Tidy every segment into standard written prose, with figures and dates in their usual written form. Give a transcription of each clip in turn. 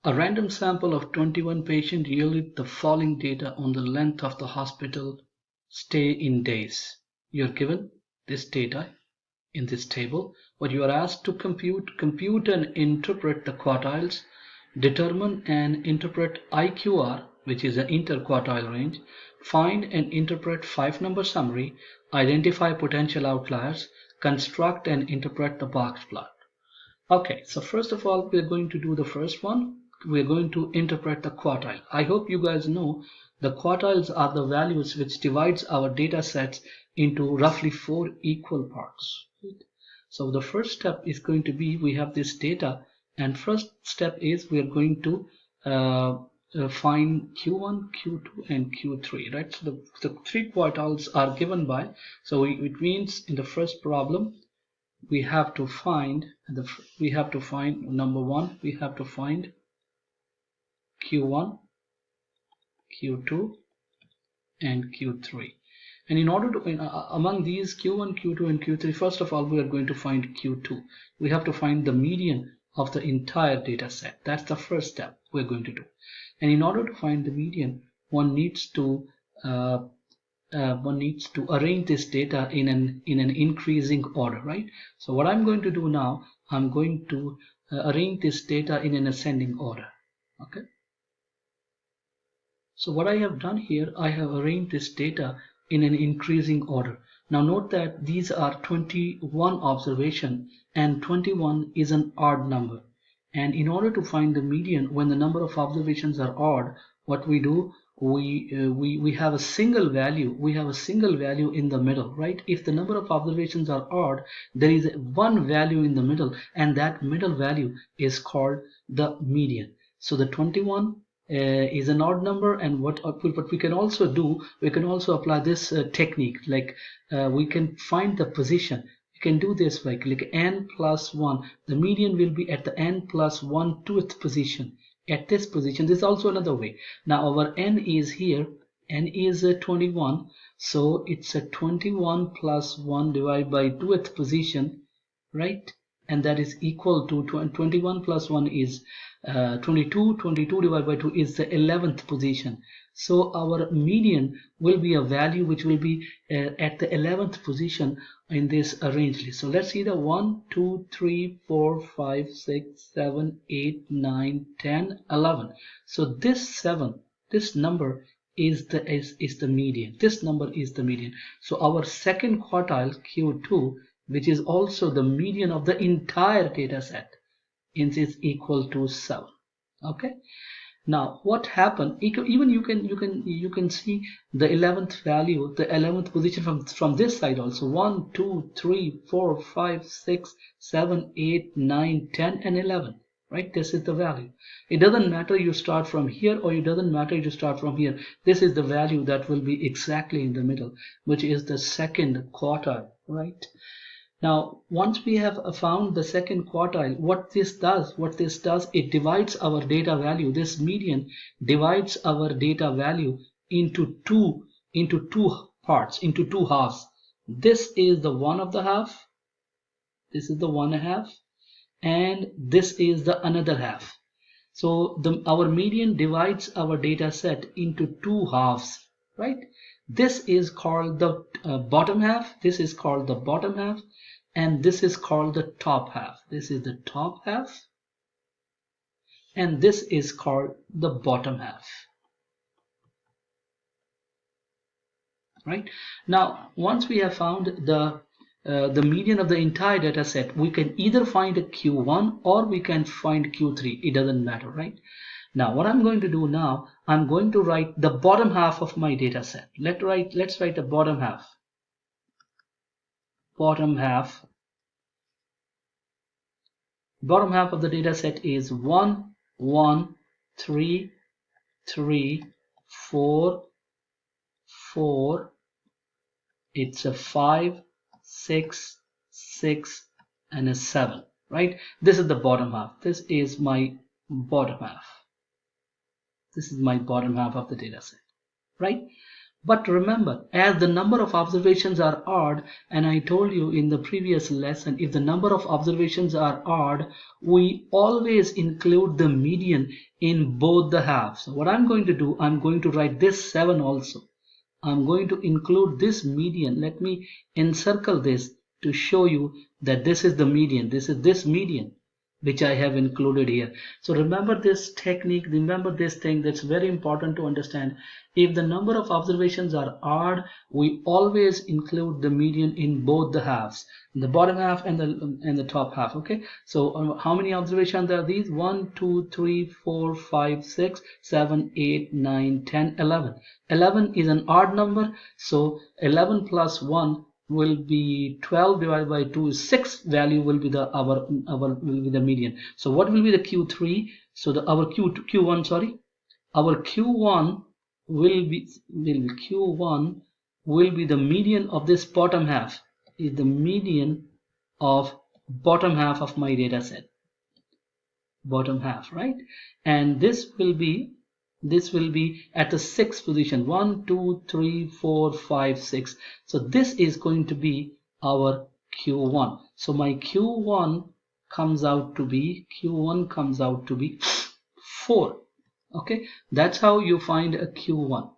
A random sample of 21 patients yielded the following data on the length of the hospital stay in days. You're given this data in this table. What you are asked to compute and interpret the quartiles, determine and interpret IQR, which is an interquartile range, find and interpret 5-number summary, identify potential outliers, construct and interpret the box plot. Okay, so first of all, we're going to do the first one. We're going to interpret the quartile. I hope you guys know the quartiles are the values which divides our data sets into roughly 4 equal parts. So the first step is going to be, we have this data, and first step is we are going to find Q1, Q2 and Q3, right? So the 3 quartiles are given by, so it means in the first problem we have to find number one, we have to find Q1, Q2 and Q3. And in order to among these Q1, Q2 and Q3, first of all we are going to find Q2. We have to find the median of the entire data set. That's the first step we're going to do. And in order to find the median, one needs to arrange this data in an increasing order, right? So what I'm going to do now, I'm going to arrange this data in an ascending order. Okay. So what I have done here, I have arranged this data in an increasing order. Now note that these are 21 observation, and 21 is an odd number. And in order to find the median when the number of observations are odd, what we do, we have a single value. We have a single value in the middle, right? If the number of observations are odd, there is one value in the middle, and that middle value is called the median. So the 21 is an odd number, and what we can also do, we can also apply this technique, like we can find the position. You can do this by click n plus 1. The median will be at the n plus 1/2th position. At this position, this is also another way. Now our n is here, n is 21, so it's a 21 plus 1 divided by 2th position, right? And that is equal to 21 plus 1 is 22. 22 divided by 2 is the 11th position. So our median will be a value which will be at the 11th position in this arranged list. So let's see the 1, 2, 3, 4, 5, 6, 7, 8, 9, 10, 11. So this number is the median. This number is the median. So our second quartile, Q2, which is also the median of the entire data set, is equal to 7. Okay. Now what happened, even you can see the 11th value, the 11th position from this side also. 1, 2, 3, 4, 5, 6, 7, 8, 9, 10 and 11, right? This is the value. It doesn't matter you start from here or it doesn't matter you start from here. This is the value that will be exactly in the middle, which is the second quartile, right? Now, once we have found the second quartile, what this does, it divides our data value. This median divides our data value into two parts, into two halves. This is the one of the half. This is the 1/2, and this is the another half. So our median divides our data set into two halves, right? This is called the bottom half. This is called the bottom half. And this is called the top half. This is the top half. And this is called the bottom half. Right? Now, once we have found the median of the entire data set, we can either find a Q1 or we can find Q3. It doesn't matter, right? Now, what I'm going to do now, I'm going to write the bottom half of my data set. Let's write the bottom half. Bottom half of the data set is 1, 1, 3, 3, 4, 4. It's a 5, 6, 6, and a 7, right? This is the bottom half. This is my bottom half. This is my bottom half of the data set, right? But remember, as the number of observations are odd, and I told you in the previous lesson, if the number of observations are odd, we always include the median in both the halves. So what I'm going to do, I'm going to write this 7 also. I'm going to include this median. Let me encircle this to show you that this is the median. This is this median which I have included here. So remember this technique, remember this thing that's very important to understand. If the number of observations are odd, we always include the median in both the halves, the bottom half and the top half. Okay, so how many observations are these? 1 2 3 4 5 6 7 8 9 10 11. 11 is an odd number, so 11 plus 1 will be 12 divided by 2 is 6 value will be the our will be the median. So what will be the Q3? So the our Q1, sorry, our Q1 Q1 will be the median of this bottom half, is the median of bottom half of my data set, bottom half, right? And this will be at the sixth position, 1 2 3 4 5 6. So this is going to be our Q1. So my Q1 comes out to be 4. Okay, that's how you find a Q1.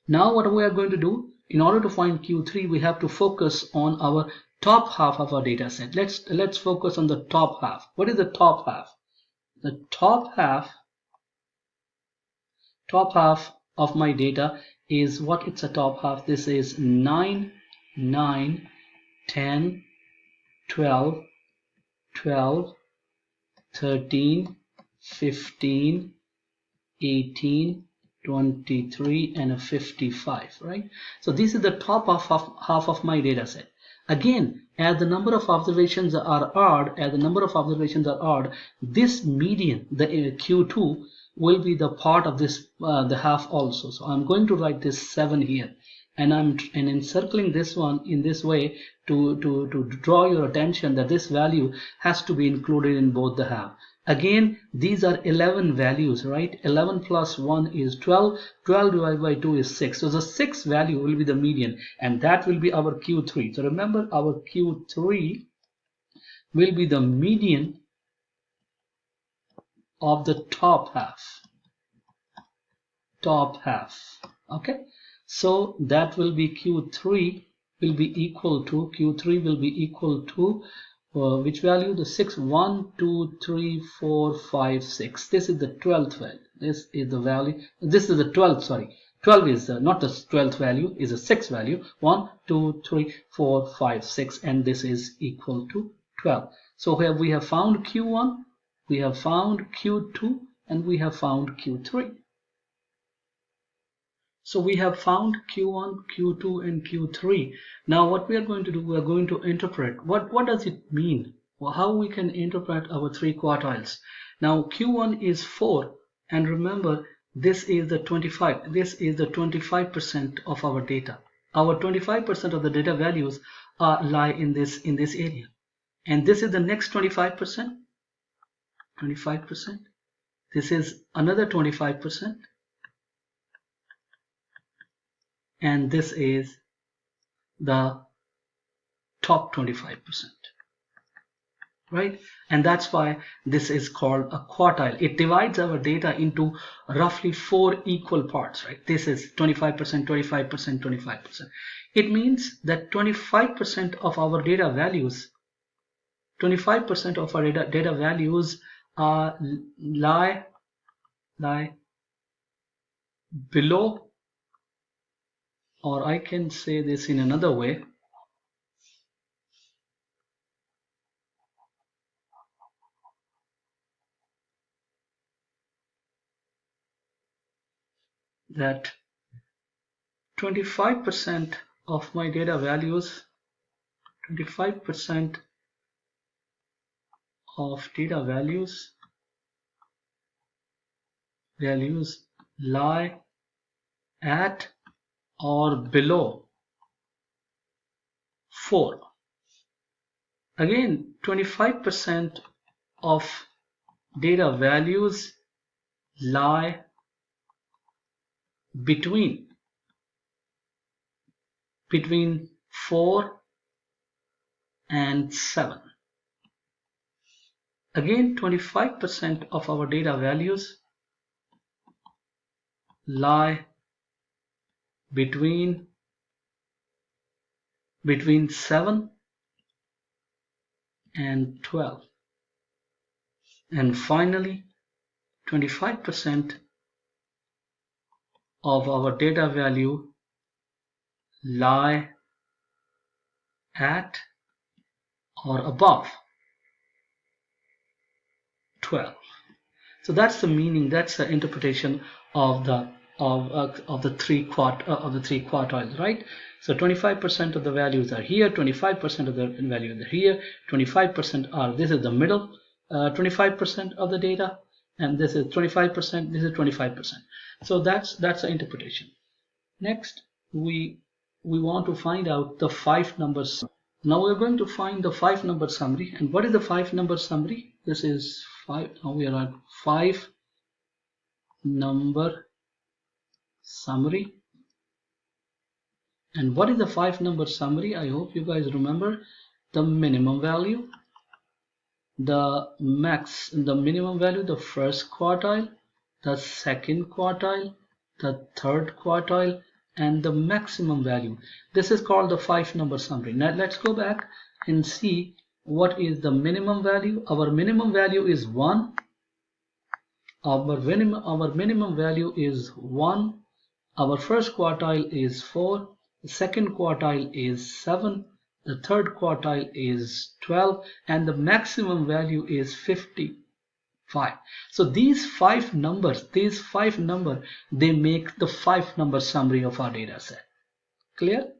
Now what we are going to do, in order to find Q3, we have to focus on our top half of our data set. Let's focus on the top half. What is the top half? The top half of my data is what? It's a top half. This is 9 9 10 12 12 13 15 18 23 and a 55, right? So this is the top half of my data set. Again, as the number of observations are odd, this median, the Q2, will be the part of this the half also. So I'm going to write this 7 here, and I'm encircling this one in this way to draw your attention that this value has to be included in both the half. Again, these are 11 values, right? 11 plus 1 is 12. 12 divided by 2 is 6. So the 6th value will be the median, and that will be our Q3. So remember, our Q3 will be the median of the top half. Okay, so that will be Q3 will be equal to which value? The 6. 1 2 3 4 5 6. This is the 12th value. This is the value. This is the 12th, sorry. 12 is not the 12th value, is a 6th value. 1 2 3 4 5 6, and this is equal to 12. So here we have found Q1, we have found Q2, and we have found Q3. So we have found Q1, Q2, and Q3. Now what we are going to do, we are going to interpret. What does it mean? Well, how we can interpret our 3 quartiles. Now Q1 is 4, and remember, this is the 25. This is the 25% of our data. Our 25% of the data values lie in this area. And this is the next 25%. 25%. This is another 25%. And this is the top 25%, right? And that's why this is called a quartile. It divides our data into roughly 4 equal parts, right? This is 25%, 25%, 25%. It means that 25% of our data values, 25% of our data values lie below, or I can say this in another way, that 25% of my data values, 25% of data values lie at or below 4. Again, 25% of data values lie between between 4 and 7. Again, 25% of our data values lie between 7 and 12. And finally, 25% of our data value lie at or above 12. So that's the meaning, that's the interpretation of the three quartiles, right? So 25% of the values are here, 25% of the values are here, 25% are, this is the middle 25% of the data, and this is 25%, this is 25%. So that's the interpretation. Next, we want to find out the 5 numbers. Now we're going to find the 5 number summary. And what is the 5 number summary? This is 5. Now we are at 5 number summary. And what is the 5 number summary? I hope you guys remember the minimum value, the minimum value, the first quartile, the second quartile, the third quartile, and the maximum value. This is called the 5 number summary. Now let's go back and see what is the minimum value. Our minimum value is 1. Our minimum value is 1. Our first quartile is 4. The second quartile is 7. The third quartile is 12, and the maximum value is 55. So these 5 numbers, they make the 5 number summary of our data set. Clear?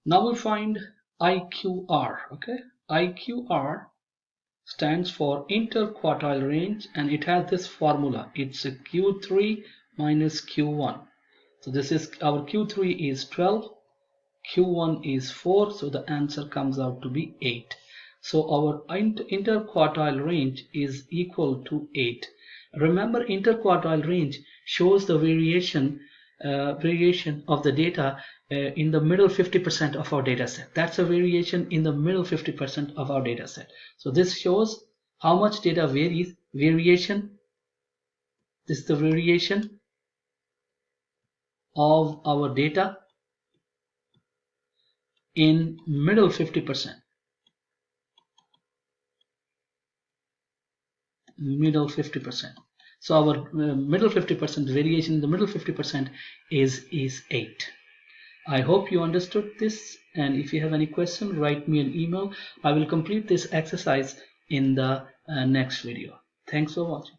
Now we find IQR. Okay, IQR stands for interquartile range, and it has this formula. It's a Q3 minus Q1. So this is our Q3 is 12, Q1 is 4, so the answer comes out to be 8. So our interquartile range is equal to 8. Remember, interquartile range shows the variation of the data in the middle 50% of our data set. That's a variation in the middle 50% of our data set. So this shows how much data varies. Variation. This is the variation of our data in middle 50%. Middle 50%. So our middle 50% variation in the middle 50% is 8. I hope you understood this, and if you have any question, write me an email. I will complete this exercise in the next video. Thanks for watching.